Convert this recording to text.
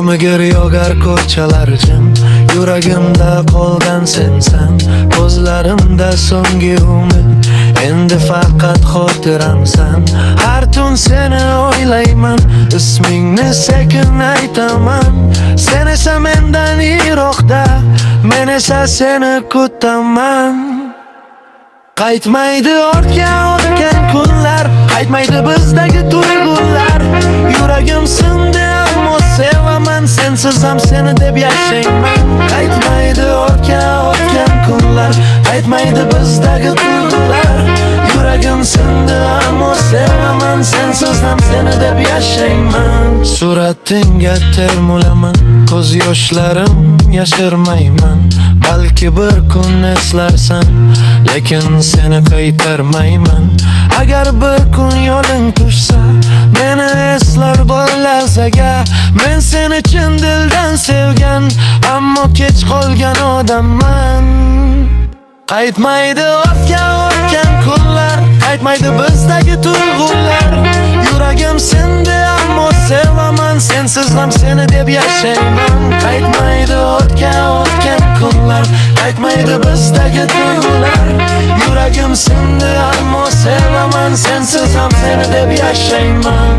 Yomg'ir yog'ar ko'chalar jim, yuragimda qolgan sensan. Ko'zlarimda so'nggi umid, endi faqat xotiramsan. Har tun seni o'ylayman, ismingni sekin aytaman. Sen esa mendan yiroqda, men esa seni kutaman. Qaytmaydi ortga o'tgan kunlar, qaytmaydi bizdagi tuyg'ular. Yuragim sindi ammo sevaman, sensiz ham seni deb yashayman. Qaytmaydi ortga o'tgan kunlar, qaytmaydi bizdagi tuyg'ular. Yuragim sindi ammo sevaman, sensiz ham seni deb yashayman. Suratingga termulaman, ko'z yoshlarim yashirmayman. Balki bir kun eslarsan, lekin seni qaytarmayman. Agar bir kun yo'ling tushsa, meni eslar bir lahzaga. Men seni chin dildan sevgan, ammo kech qolgan odamman. Qaytmaydi ortga o'tgan kunlar, qaytmaydi bizdagi tuyg'ular. Yuragim sindi ammo sevaman, sensiz ham seni deb yashayman. Qaytmaydi ortga o'tgan kunlar, qaytmaydi bizdagi tuyg'ular. Yuragim sindi ammo sevaman, sensiz ham seni deb yashayman.